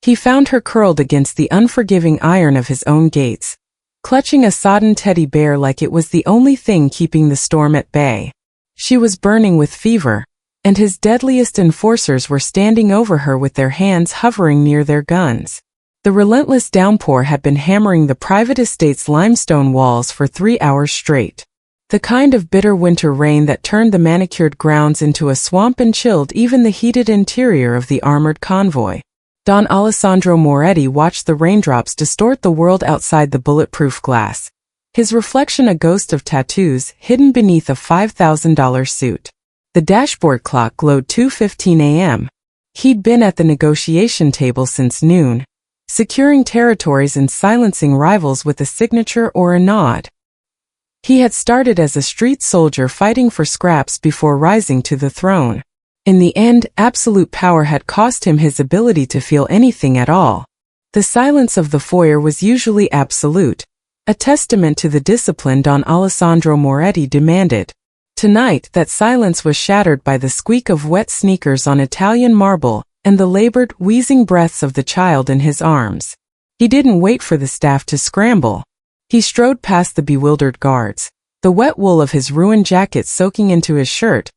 He found her curled against the unforgiving iron of his own gates, clutching a sodden teddy bear like it was the only thing keeping the storm at bay. She was burning with fever, and his deadliest enforcers were standing over her with their hands hovering near their guns. The relentless downpour had been hammering the private estate's limestone walls for 3 hours straight. The kind of bitter winter rain that turned the manicured grounds into a swamp and chilled even the heated interior of the armored convoy. Don Alessandro Moretti watched the raindrops distort the world outside the bulletproof glass, his reflection a ghost of tattoos hidden beneath a $5,000 suit. The dashboard clock glowed 2:15 a.m. He'd been at the negotiation table since noon, securing territories and silencing rivals with a signature or a nod. He had started as a street soldier fighting for scraps before rising to the throne. In the end, absolute power had cost him his ability to feel anything at all. The silence of the foyer was usually absolute, a testament to the discipline Don Alessandro Moretti demanded. Tonight, that silence was shattered by the squeak of wet sneakers on Italian marble and the labored, wheezing breaths of the child in his arms. He didn't wait for the staff to scramble. He strode past the bewildered guards, the wet wool of his ruined jacket soaking into his shirt,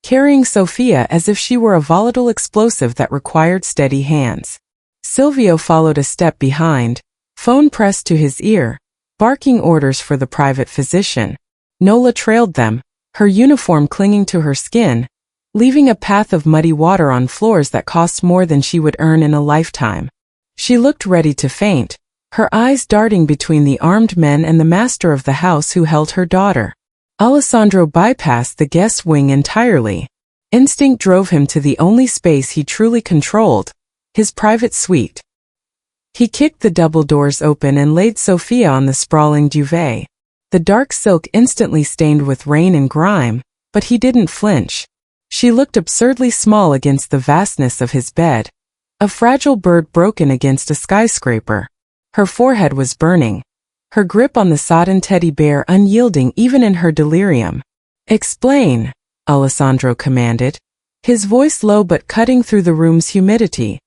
carrying Sophia as if she were a volatile explosive that required steady hands. Silvio followed a step behind, phone pressed to his ear, barking orders for the private physician. Nola trailed them, her uniform clinging to her skin, leaving a path of muddy water on floors that cost more than she would earn in a lifetime. She looked ready to faint, her eyes darting between the armed men and the master of the house who held her daughter. Alessandro bypassed the guest wing entirely. Instinct drove him to the only space he truly controlled, his private suite. He kicked the double doors open and laid Sophia on the sprawling duvet. The dark silk instantly stained with rain and grime, but he didn't flinch. She looked absurdly small against the vastness of his bed, a fragile bird broken against a skyscraper. Her forehead was burning, her grip on the sodden teddy bear unyielding even in her delirium. "Explain," Alessandro commanded, his voice low but cutting through the room's humidity.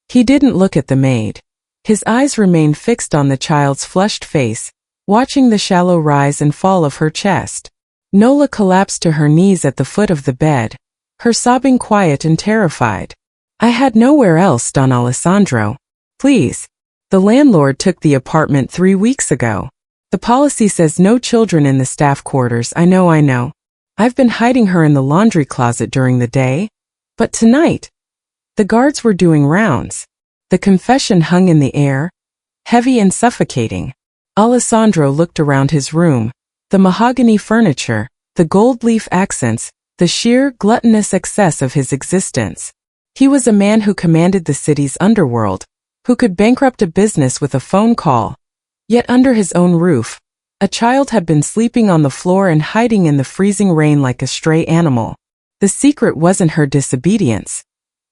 He didn't look at the maid. His eyes remained fixed on the child's flushed face, watching the shallow rise and fall of her chest. Nola collapsed to her knees at the foot of the bed, her sobbing quiet and terrified. "I had nowhere else, Don Alessandro. Please. The landlord took the apartment 3 weeks ago. The policy says no children in the staff quarters. I know. I've been hiding her in the laundry closet during the day. But tonight, the guards were doing rounds." The confession hung in the air, heavy and suffocating. Alessandro looked around his room, the mahogany furniture, the gold leaf accents, the sheer, gluttonous excess of his existence. He was a man who commanded the city's underworld, who could bankrupt a business with a phone call. Yet under his own roof, a child had been sleeping on the floor and hiding in the freezing rain like a stray animal. The secret wasn't her disobedience.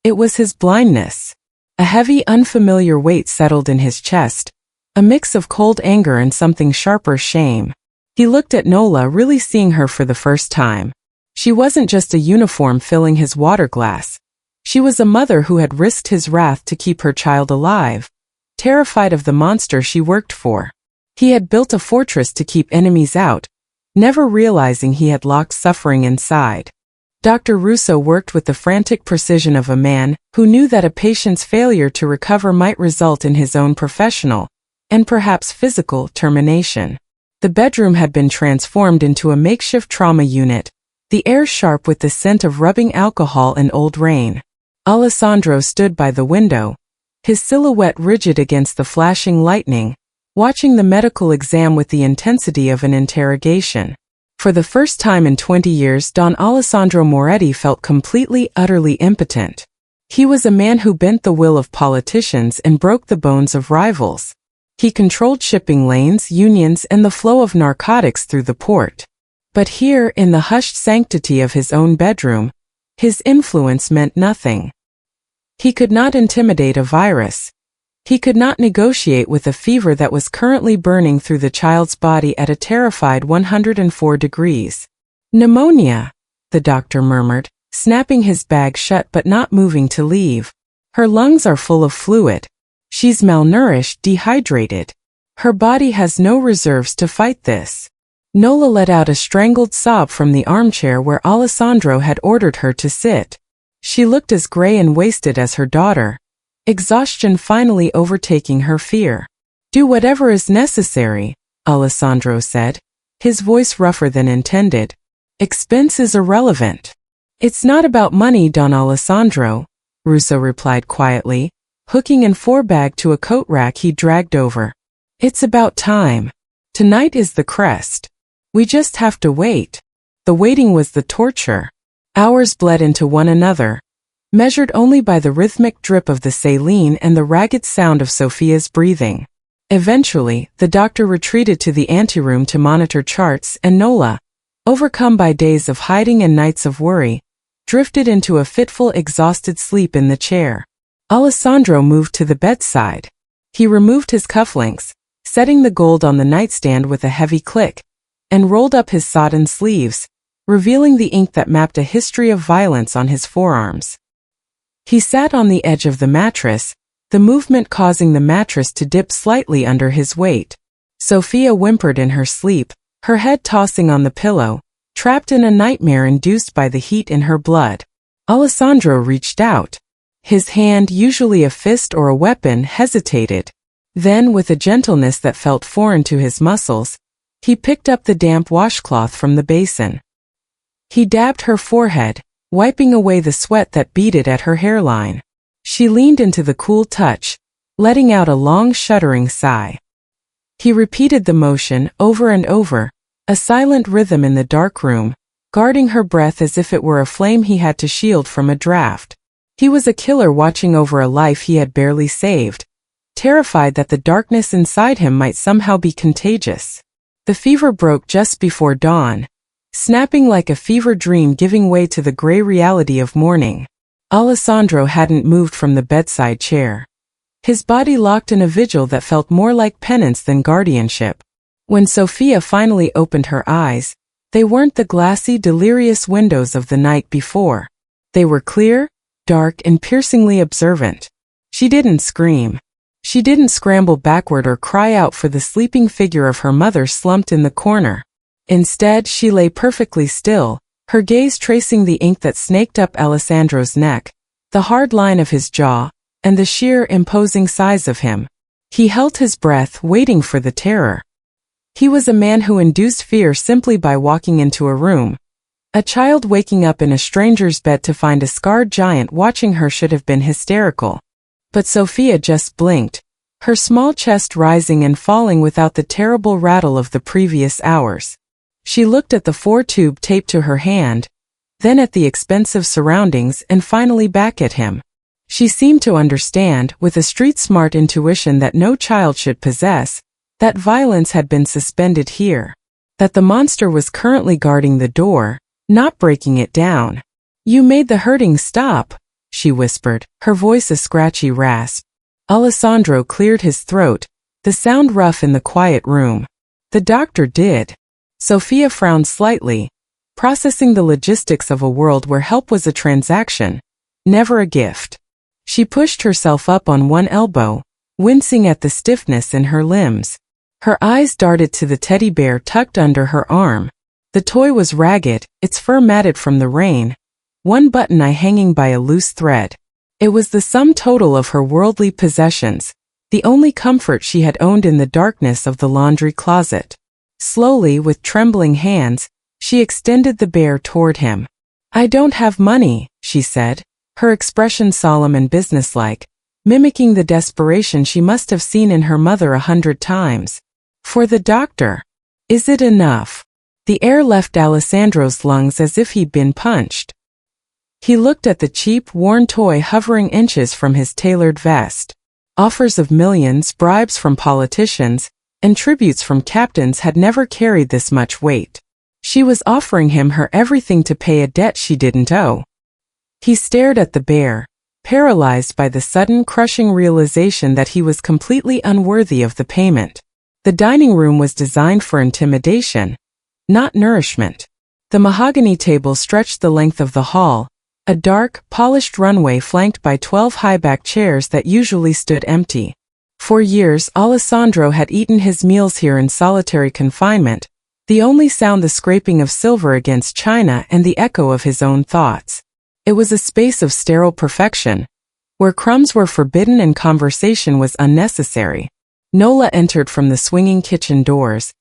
It was his blindness. A heavy, unfamiliar weight settled in his chest, a mix of cold anger and something sharper shame. He looked at Nola, really seeing her for the first time. She wasn't just a uniform filling his water glass. She was a mother who had risked his wrath to keep her child alive, terrified of the monster she worked for. He had built a fortress to keep enemies out, never realizing he had locked suffering inside. Dr. Russo worked with the frantic precision of a man who knew that a patient's failure to recover might result in his own professional, and perhaps physical, termination. The bedroom had been transformed into a makeshift trauma unit, the air sharp with the scent of rubbing alcohol and old rain. Alessandro stood by the window, his silhouette rigid against the flashing lightning, watching the medical exam with the intensity of an interrogation. For the first time in 20 years, Don Alessandro Moretti felt completely, utterly impotent. He was a man who bent the will of politicians and broke the bones of rivals. He controlled shipping lanes, unions, and the flow of narcotics through the port. But here, in the hushed sanctity of his own bedroom, his influence meant nothing. He could not intimidate a virus. He could not negotiate with a fever that was currently burning through the child's body at a terrified 104 degrees. "Pneumonia," the doctor murmured, snapping his bag shut but not moving to leave. Her lungs are full of fluid. She's malnourished, dehydrated. Her body has no reserves to fight this. Nola let out a strangled sob from the armchair where Alessandro had ordered her to sit. She looked as gray and wasted as her daughter, exhaustion finally overtaking her fear. "Do whatever is necessary," Alessandro said, his voice rougher than intended. "Expense is irrelevant." "It's not about money, Don Alessandro," Russo replied quietly, hooking an forebag to a coat rack he dragged over. "It's about time. Tonight is the crest. We just have to wait." The waiting was the torture. Hours bled into one another, measured only by the rhythmic drip of the saline and the ragged sound of Sophia's breathing. Eventually, the doctor retreated to the anteroom to monitor charts, and Nola, overcome by days of hiding and nights of worry, drifted into a fitful, exhausted sleep in the chair. Alessandro moved to the bedside. He removed his cufflinks, setting the gold on the nightstand with a heavy click, and rolled up his sodden sleeves, revealing the ink that mapped a history of violence on his forearms. He sat on the edge of the mattress, the movement causing the mattress to dip slightly under his weight. Sophia whimpered in her sleep, her head tossing on the pillow, trapped in a nightmare induced by the heat in her blood. Alessandro reached out. His hand, usually a fist or a weapon, hesitated. Then, with a gentleness that felt foreign to his muscles, he picked up the damp washcloth from the basin. He dabbed her forehead, wiping away the sweat that beaded at her hairline. She leaned into the cool touch, letting out a long shuddering sigh. He repeated the motion over and over, a silent rhythm in the dark room, guarding her breath as if it were a flame he had to shield from a draft. He was a killer watching over a life he had barely saved, terrified that the darkness inside him might somehow be contagious. The fever broke just before dawn, snapping like a fever dream, giving way to the gray reality of morning. Alessandro hadn't moved from the bedside chair. His body locked in a vigil that felt more like penance than guardianship. When Sophia finally opened her eyes, they weren't the glassy, delirious windows of the night before. They were clear, dark, and piercingly observant. She didn't scream. She didn't scramble backward or cry out for the sleeping figure of her mother slumped in the corner. Instead, she lay perfectly still, her gaze tracing the ink that snaked up Alessandro's neck, the hard line of his jaw, and the sheer, imposing size of him. He held his breath, waiting for the terror. He was a man who induced fear simply by walking into a room. A child waking up in a stranger's bed to find a scarred giant watching her should have been hysterical. But Sophia just blinked, her small chest rising and falling without the terrible rattle of the previous hours. She looked at the 4-tube taped to her hand, then at the expensive surroundings, and finally back at him. She seemed to understand, with a street-smart intuition that no child should possess, that violence had been suspended here. That the monster was currently guarding the door, not breaking it down. "You made the hurting stop," she whispered, her voice a scratchy rasp. Alessandro cleared his throat, the sound rough in the quiet room. "The doctor did." Sophia frowned slightly, processing the logistics of a world where help was a transaction, never a gift. She pushed herself up on one elbow, wincing at the stiffness in her limbs. Her eyes darted to the teddy bear tucked under her arm. The toy was ragged, its fur matted from the rain, one button eye hanging by a loose thread. It was the sum total of her worldly possessions, the only comfort she had owned in the darkness of the laundry closet. Slowly, with trembling hands, she extended the bear toward him. "I don't have money," she said, her expression solemn and businesslike, mimicking the desperation she must have seen in her mother 100 times. "For the doctor. Is it enough?" The air left Alessandro's lungs as if he'd been punched. He looked at the cheap, worn toy hovering inches from his tailored vest. Offers of millions, bribes from politicians, and tributes from captains had never carried this much weight. She was offering him her everything to pay a debt she didn't owe. He stared at the bear, paralyzed by the sudden crushing realization that he was completely unworthy of the payment. The dining room was designed for intimidation, not nourishment. The mahogany table stretched the length of the hall, A dark, polished runway flanked by 12 high-back chairs that usually stood empty. For years, Alessandro had eaten his meals here in solitary confinement, the only sound the scraping of silver against china and the echo of his own thoughts. It was a space of sterile perfection, where crumbs were forbidden and conversation was unnecessary. Nola entered from the swinging kitchen doors,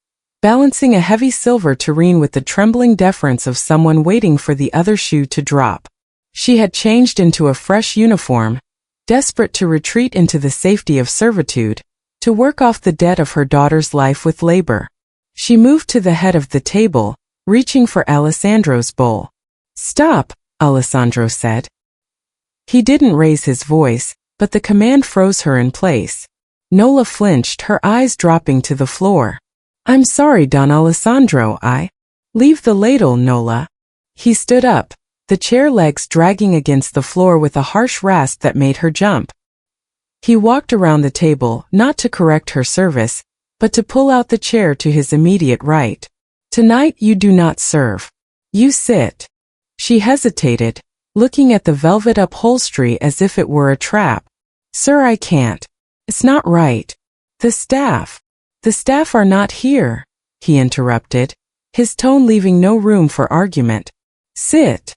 balancing a heavy silver tureen with the trembling deference of someone waiting for the other shoe to drop. She had changed into a fresh uniform, desperate to retreat into the safety of servitude, to work off the debt of her daughter's life with labor. She moved to the head of the table, reaching for Alessandro's bowl. "Stop," Alessandro said. He didn't raise his voice, but the command froze her in place. Nola flinched, her eyes dropping to the floor. "I'm sorry, Don Alessandro, Leave the ladle, Nola." He stood up, the chair legs dragging against the floor with a harsh rasp that made her jump. He walked around the table, not to correct her service, but to pull out the chair to his immediate right. "Tonight you do not serve. You sit." She hesitated, looking at the velvet upholstery as if it were a trap. "Sir, I can't. It's not right. The staff are not here," he interrupted, his tone leaving no room for argument. "Sit."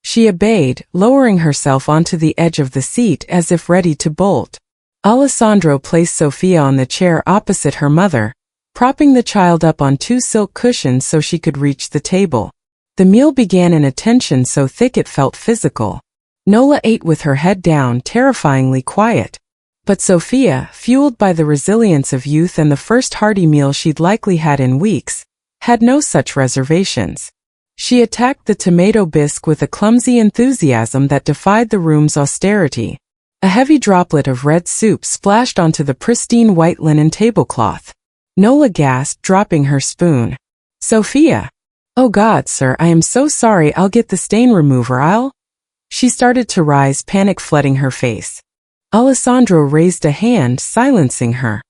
She obeyed, lowering herself onto the edge of the seat as if ready to bolt. Alessandro placed Sophia on the chair opposite her mother, propping the child up on 2 silk cushions so she could reach the table. The meal began in a tension so thick it felt physical. Nola ate with her head down, terrifyingly quiet. But Sophia, fueled by the resilience of youth and the first hearty meal she'd likely had in weeks, had no such reservations. She attacked the tomato bisque with a clumsy enthusiasm that defied the room's austerity. A heavy droplet of red soup splashed onto the pristine white linen tablecloth. Nola gasped, dropping her spoon. "Sophia! Oh God, sir, I am so sorry. I'll get the stain remover, She started to rise, panic flooding her face. Alessandro raised a hand, silencing her.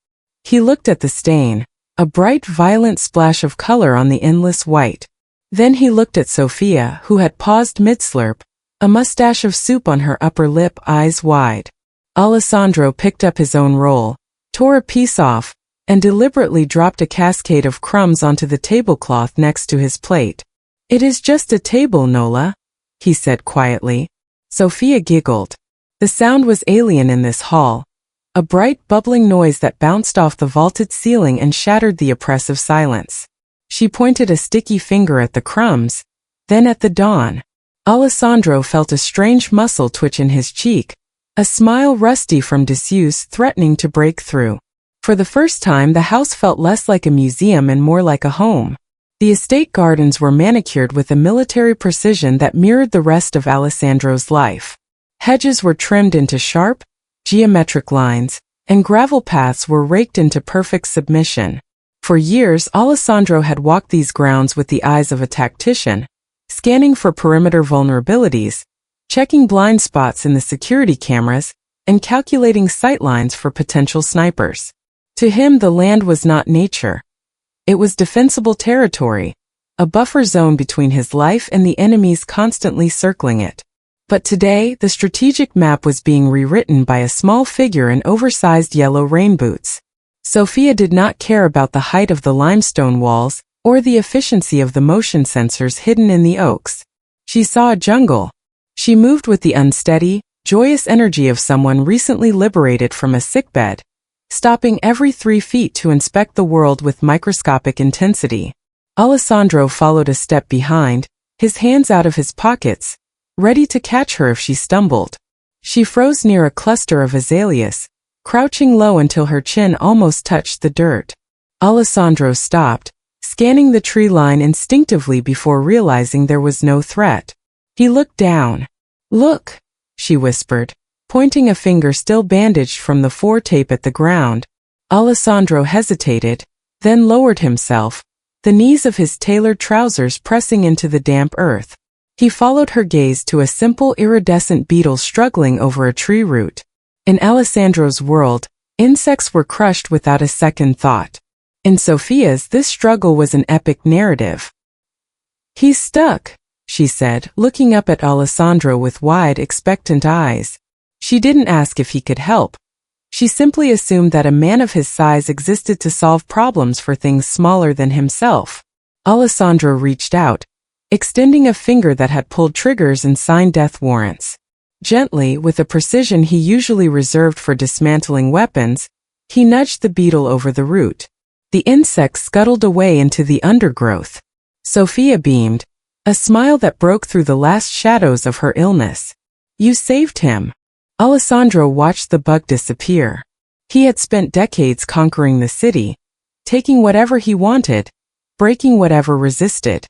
He looked at the stain, a bright, violent splash of color on the endless white. Then he looked at Sophia, who had paused mid-slurp, a mustache of soup on her upper lip, eyes wide. Alessandro picked up his own roll, tore a piece off, and deliberately dropped a cascade of crumbs onto the tablecloth next to his plate. "It is just a table, Nola," he said quietly. Sophia giggled. The sound was alien in this hall, a bright, bubbling noise that bounced off the vaulted ceiling and shattered the oppressive silence. She pointed a sticky finger at the crumbs, then at the Don. Alessandro felt a strange muscle twitch in his cheek, a smile rusty from disuse threatening to break through. For the first time, the house felt less like a museum and more like a home. The estate gardens were manicured with a military precision that mirrored the rest of Alessandro's life. Hedges were trimmed into sharp, geometric lines, and gravel paths were raked into perfect submission. For years, Alessandro had walked these grounds with the eyes of a tactician, scanning for perimeter vulnerabilities, checking blind spots in the security cameras, and calculating sightlines for potential snipers. To him, the land was not nature. It was defensible territory, a buffer zone between his life and the enemies constantly circling it. But today, the strategic map was being rewritten by a small figure in oversized yellow rain boots. Sophia did not care about the height of the limestone walls or the efficiency of the motion sensors hidden in the oaks. She saw a jungle. She moved with the unsteady, joyous energy of someone recently liberated from a sickbed, stopping every 3 feet to inspect the world with microscopic intensity. Alessandro followed a step behind, his hands out of his pockets, ready to catch her if she stumbled. She froze near a cluster of azaleas, crouching low until her chin almost touched the dirt. Alessandro stopped, scanning the tree line instinctively before realizing there was no threat. He looked down. "Look," she whispered, pointing a finger still bandaged from the four-tape at the ground. Alessandro hesitated, then lowered himself, the knees of his tailored trousers pressing into the damp earth. He followed her gaze to a simple iridescent beetle struggling over a tree root. In Alessandro's world, insects were crushed without a second thought. In Sophia's, this struggle was an epic narrative. "He's stuck," she said, looking up at Alessandro with wide, expectant eyes. She didn't ask if he could help. She simply assumed that a man of his size existed to solve problems for things smaller than himself. Alessandro reached out, extending a finger that had pulled triggers and signed death warrants. Gently, with a precision he usually reserved for dismantling weapons, he nudged the beetle over the root. The insect scuttled away into the undergrowth. Sophia beamed, a smile that broke through the last shadows of her illness. You saved him. Alessandro watched the bug disappear. He had spent decades conquering the city, taking whatever he wanted, breaking whatever resisted.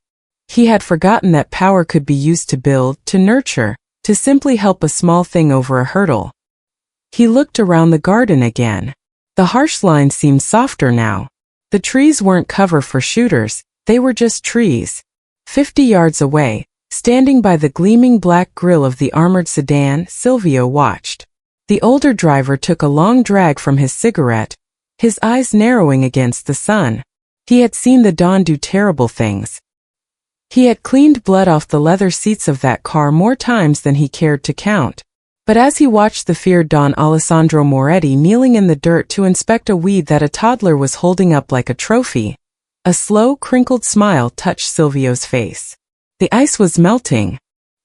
He had forgotten that power could be used to build, to nurture, to simply help a small thing over a hurdle. He looked around the garden again. The harsh lines seemed softer now. The trees weren't cover for shooters, they were just trees. 50 yards away, standing by the gleaming black grille of the armored sedan, Silvio watched. The older driver took a long drag from his cigarette, his eyes narrowing against the sun. He had seen the Don do terrible things. He had cleaned blood off the leather seats of that car more times than he cared to count. But as he watched the feared Don Alessandro Moretti kneeling in the dirt to inspect a weed that a toddler was holding up like a trophy, a slow, crinkled smile touched Silvio's face. The ice was melting.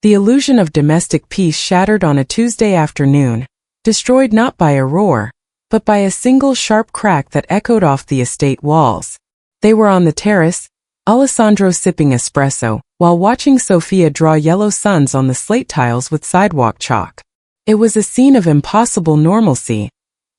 The illusion of domestic peace shattered on a Tuesday afternoon, destroyed not by a roar, but by a single sharp crack that echoed off the estate walls. They were on the terrace, Alessandro sipping espresso, while watching Sophia draw yellow suns on the slate tiles with sidewalk chalk. It was a scene of impossible normalcy,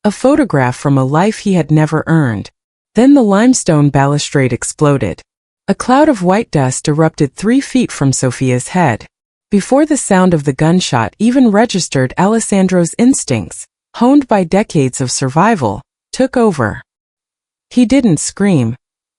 a photograph from a life he had never earned. Then the limestone balustrade exploded. A cloud of white dust erupted 3 feet from Sophia's head. Before the sound of the gunshot even registered, Alessandro's instincts, honed by decades of survival, took over. He didn't scream.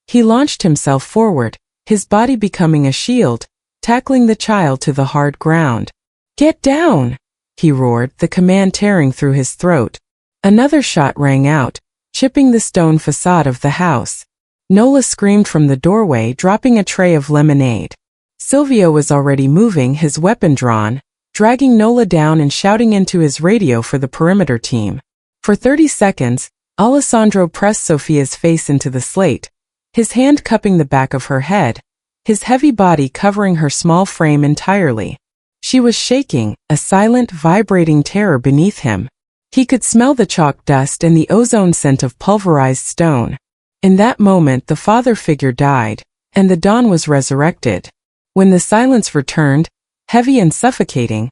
He launched himself forward, his body becoming a shield, tackling the child to the hard ground. "Get down!" he roared, the command tearing through his throat. Another shot rang out, chipping the stone facade of the house. Nola screamed from the doorway, dropping a tray of lemonade. Silvio was already moving, his weapon drawn, dragging Nola down and shouting into his radio for the perimeter team. For 30 seconds, Alessandro pressed Sophia's face into the slate, his hand cupping the back of her head, his heavy body covering her small frame entirely. She was shaking, a silent, vibrating terror beneath him. He could smell the chalk dust and the ozone scent of pulverized stone. In that moment the father figure died, and the Don was resurrected. When the silence returned, heavy and suffocating,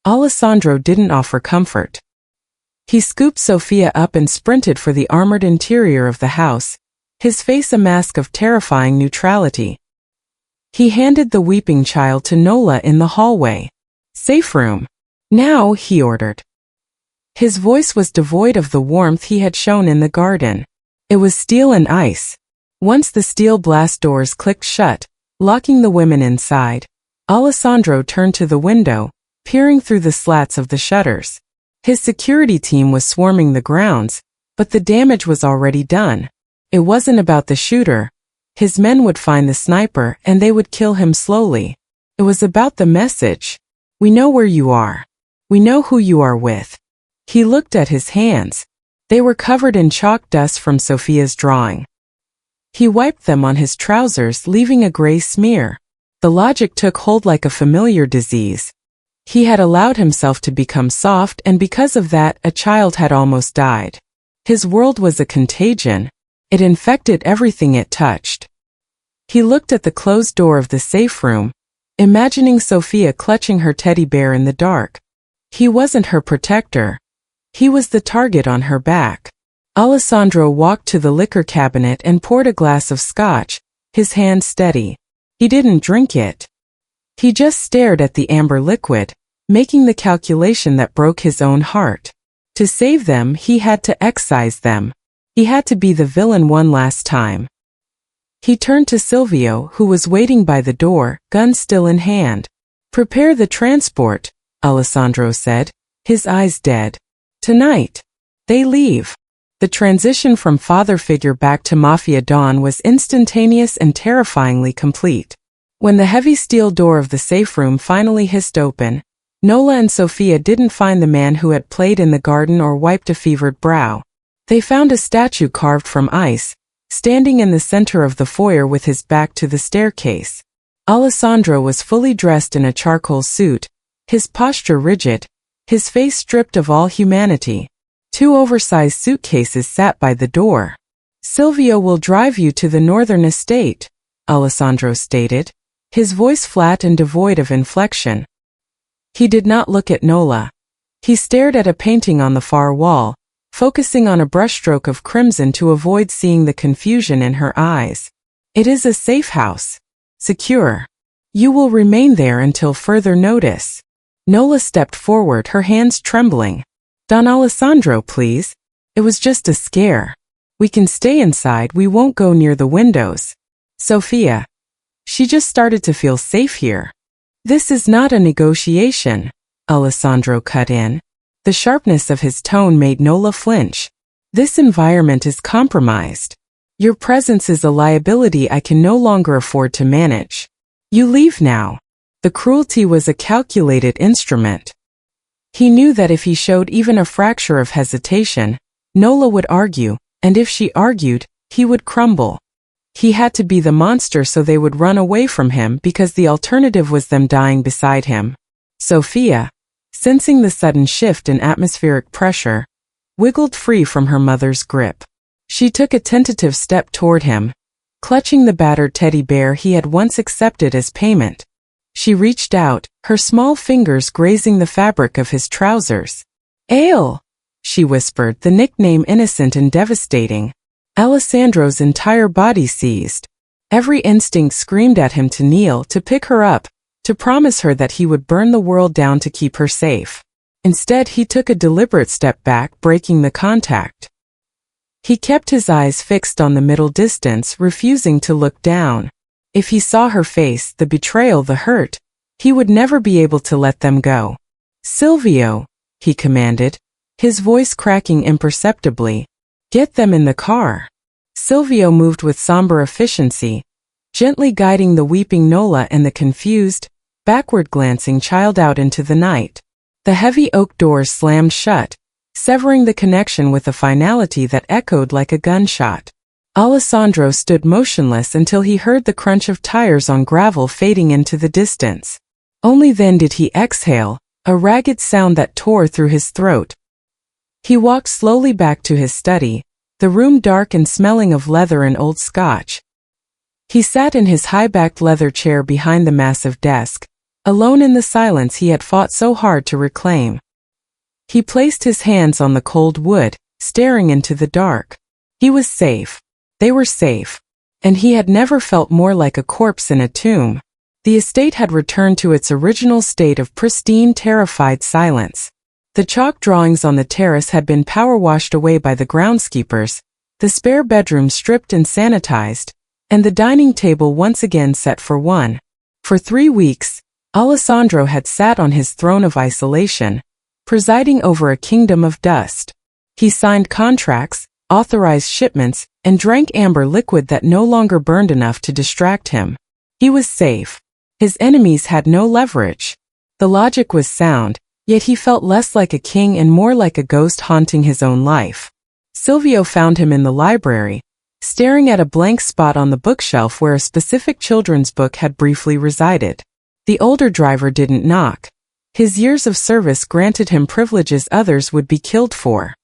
Alessandro didn't offer comfort. He scooped Sophia up and sprinted for the armored interior of the house, his face a mask of terrifying neutrality. He handed the weeping child to Nola in the hallway. "Safe room. Now," he ordered. His voice was devoid of the warmth he had shown in the garden. It was steel and ice. Once the steel blast doors clicked shut, locking the women inside, Alessandro turned to the window, peering through the slats of the shutters. His security team was swarming the grounds, but the damage was already done. It wasn't about the shooter. His men would find the sniper and they would kill him slowly. It was about the message. "We know where you are. We know who you are with." He looked at his hands. They were covered in chalk dust from Sophia's drawing. He wiped them on his trousers, leaving a gray smear. The logic took hold like a familiar disease. He had allowed himself to become soft, and because of that, a child had almost died. His world was a contagion. It infected everything it touched. He looked at the closed door of the safe room, imagining Sophia clutching her teddy bear in the dark. He wasn't her protector. He was the target on her back. Alessandro walked to the liquor cabinet and poured a glass of scotch, his hand steady. He didn't drink it. He just stared at the amber liquid, making the calculation that broke his own heart. To save them, he had to excise them. He had to be the villain one last time. He turned to Silvio, who was waiting by the door, gun still in hand. "Prepare the transport," Alessandro said, his eyes dead. "Tonight. They leave." The transition from father figure back to Mafia Don was instantaneous and terrifyingly complete. When the heavy steel door of the safe room finally hissed open, Nola and Sophia didn't find the man who had played in the garden or wiped a fevered brow. They found a statue carved from ice, standing in the center of the foyer with his back to the staircase. Alessandro was fully dressed in a charcoal suit, his posture rigid, his face stripped of all humanity. 2 oversized suitcases sat by the door. "Silvio will drive you to the northern estate," Alessandro stated, his voice flat and devoid of inflection. He did not look at Nola. He stared at a painting on the far wall, focusing on a brushstroke of crimson to avoid seeing the confusion in her eyes. "It is a safe house. Secure. You will remain there until further notice." Nola stepped forward, her hands trembling. "Don Alessandro, please. It was just a scare. We can stay inside, we won't go near the windows." "Sophia. She just started to feel safe here." "This is not a negotiation," Alessandro cut in. The sharpness of his tone made Nola flinch. "This environment is compromised. Your presence is a liability I can no longer afford to manage. You leave now." The cruelty was a calculated instrument. He knew that if he showed even a fracture of hesitation, Nola would argue, and if she argued, he would crumble. He had to be the monster so they would run away from him because the alternative was them dying beside him. Sophia, sensing the sudden shift in atmospheric pressure, wiggled free from her mother's grip. She took a tentative step toward him, clutching the battered teddy bear he had once accepted as payment. She reached out, her small fingers grazing the fabric of his trousers. "Ale," she whispered, the nickname innocent and devastating. Alessandro's entire body seized. Every instinct screamed at him to kneel, to pick her up, to promise her that he would burn the world down to keep her safe. Instead, he took a deliberate step back, breaking the contact. He kept his eyes fixed on the middle distance, refusing to look down. If he saw her face, the betrayal, the hurt, he would never be able to let them go. "Silvio," he commanded, his voice cracking imperceptibly. "Get them in the car." Silvio moved with somber efficiency, gently guiding the weeping Nola and the confused, backward-glancing child out into the night. The heavy oak doors slammed shut, severing the connection with a finality that echoed like a gunshot. Alessandro stood motionless until he heard the crunch of tires on gravel fading into the distance. Only then did he exhale, a ragged sound that tore through his throat. He walked slowly back to his study, the room dark and smelling of leather and old scotch. He sat in his high-backed leather chair behind the massive desk, alone in the silence he had fought so hard to reclaim. He placed his hands on the cold wood, staring into the dark. He was safe. They were safe. And he had never felt more like a corpse in a tomb. The estate had returned to its original state of pristine, terrified silence. The chalk drawings on the terrace had been power-washed away by the groundskeepers, the spare bedroom stripped and sanitized, and the dining table once again set for one. For 3 weeks, Alessandro had sat on his throne of isolation, presiding over a kingdom of dust. He signed contracts, authorized shipments, and drank amber liquid that no longer burned enough to distract him. He was safe. His enemies had no leverage. The logic was sound, yet he felt less like a king and more like a ghost haunting his own life. Silvio found him in the library, staring at a blank spot on the bookshelf where a specific children's book had briefly resided. The older driver didn't knock. His years of service granted him privileges others would be killed for.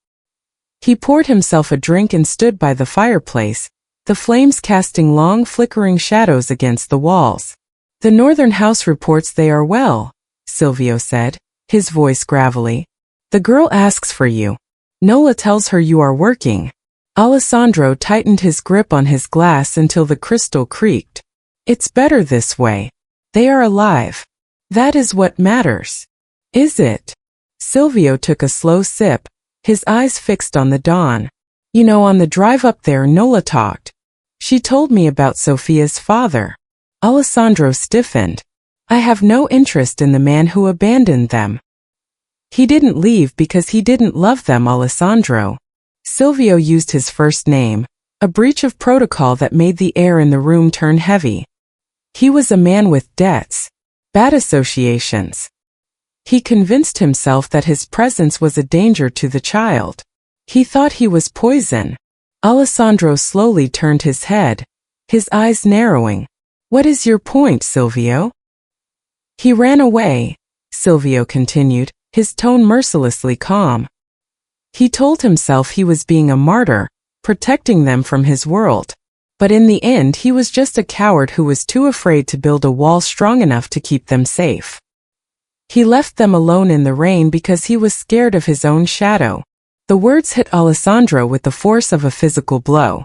He poured himself a drink and stood by the fireplace, the flames casting long flickering shadows against the walls. "The northern house reports they are well," Silvio said, his voice gravelly. "The girl asks for you. Nola tells her you are working." Alessandro tightened his grip on his glass until the crystal creaked. "It's better this way. They are alive. That is what matters." "Is it?" Silvio took a slow sip, his eyes fixed on the dawn. "You know, on the drive up there Nola talked. She told me about Sophia's father." Alessandro stiffened. "I have no interest in the man who abandoned them." "He didn't leave because he didn't love them, Alessandro." Silvio used his first name, a breach of protocol that made the air in the room turn heavy. He was a man with debts, bad associations. He convinced himself that his presence was a danger to the child. He thought he was poison. Alessandro slowly turned his head, his eyes narrowing. What is your point, Silvio? He ran away, Silvio continued, his tone mercilessly calm. He told himself he was being a martyr, protecting them from his world. But in the end he was just a coward who was too afraid to build a wall strong enough to keep them safe. He left them alone in the rain because he was scared of his own shadow. The words hit Alessandro with the force of a physical blow.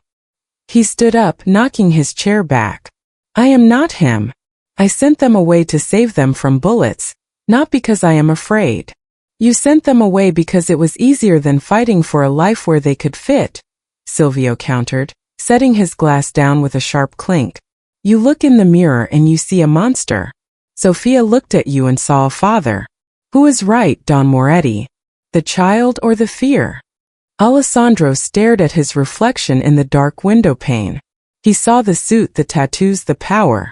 He stood up, knocking his chair back. I am not him. I sent them away to save them from bullets, not because I am afraid. You sent them away because it was easier than fighting for a life where they could fit, Silvio countered, setting his glass down with a sharp clink. You look in the mirror and you see a monster. Sophia looked at you and saw a father. Who is right, Don Moretti? The child or the fear? Alessandro stared at his reflection in the dark window pane. He saw the suit, the tattoos, the power.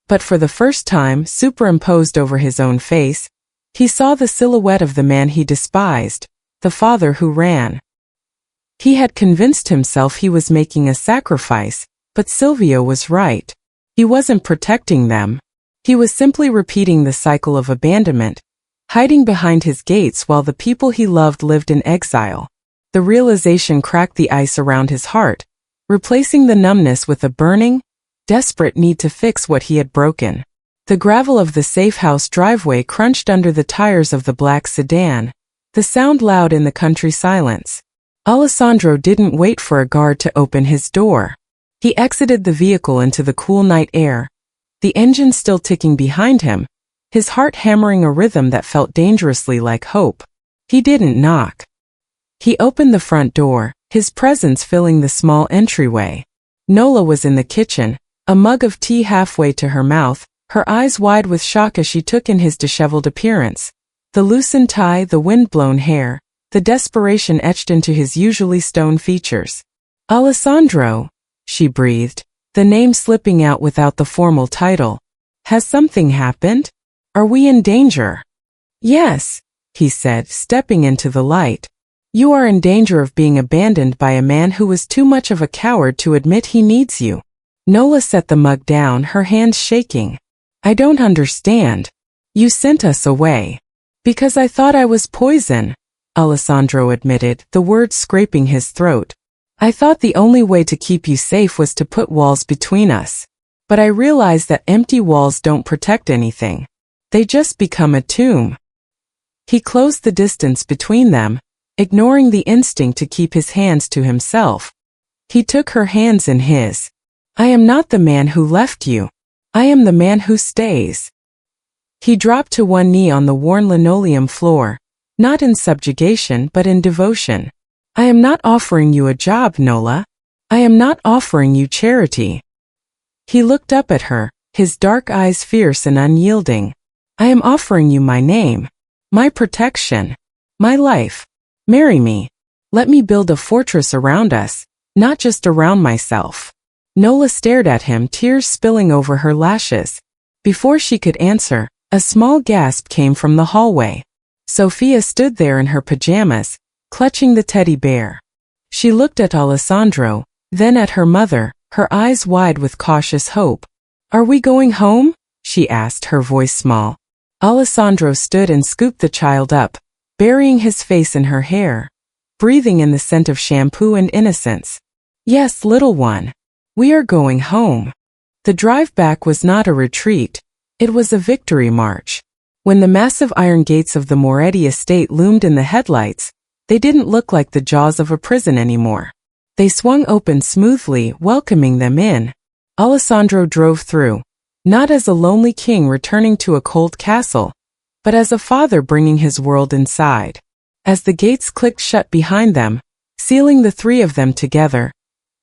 But for the first time, superimposed over his own face, he saw the silhouette of the man he despised, the father who ran. He had convinced himself he was making a sacrifice, but Silvio was right. He wasn't protecting them. He was simply repeating the cycle of abandonment, hiding behind his gates while the people he loved lived in exile. The realization cracked the ice around his heart, replacing the numbness with a burning, desperate need to fix what he had broken. The gravel of the safe house driveway crunched under the tires of the black sedan, the sound loud in the country silence. Alessandro didn't wait for a guard to open his door. He exited the vehicle into the cool night air, the engine still ticking behind him, his heart hammering a rhythm that felt dangerously like hope. He didn't knock. He opened the front door, his presence filling the small entryway. Nola was in the kitchen, a mug of tea halfway to her mouth, her eyes wide with shock as she took in his disheveled appearance. The loosened tie, the wind-blown hair, the desperation etched into his usually stone features. Alessandro, she breathed, the name slipping out without the formal title. Has something happened? Are we in danger? Yes, he said, stepping into the light. You are in danger of being abandoned by a man who was too much of a coward to admit he needs you. Nola set the mug down, her hands shaking. I don't understand. You sent us away. Because I thought I was poison, Alessandro admitted, the words scraping his throat. I thought the only way to keep you safe was to put walls between us. But I realized that empty walls don't protect anything. They just become a tomb. He closed the distance between them, ignoring the instinct to keep his hands to himself. He took her hands in his. I am not the man who left you. I am the man who stays. He dropped to one knee on the worn linoleum floor, not in subjugation but in devotion. I am not offering you a job, Nola. I am not offering you charity. He looked up at her, his dark eyes fierce and unyielding. I am offering you my name, my protection, my life. Marry me. Let me build a fortress around us, not just around myself. Nola stared at him, tears spilling over her lashes. Before she could answer, a small gasp came from the hallway. Sophia stood there in her pajamas, clutching the teddy bear. She looked at Alessandro, then at her mother, her eyes wide with cautious hope. Are we going home? She asked, her voice small. Alessandro stood and scooped the child up, burying his face in her hair, breathing in the scent of shampoo and innocence. Yes, little one. We are going home. The drive back was not a retreat. It was a victory march. When the massive iron gates of the Moretti estate loomed in the headlights, they didn't look like the jaws of a prison anymore. They swung open smoothly, welcoming them in. Alessandro drove through, not as a lonely king returning to a cold castle, but as a father bringing his world inside. As the gates clicked shut behind them, sealing the three of them together,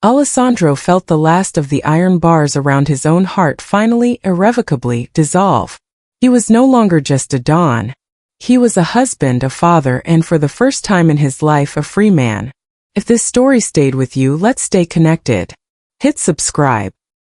Alessandro felt the last of the iron bars around his own heart finally, irrevocably, dissolve. He was no longer just a Don. He was a husband, a father, and for the first time in his life, a free man. If this story stayed with you, let's stay connected. Hit subscribe.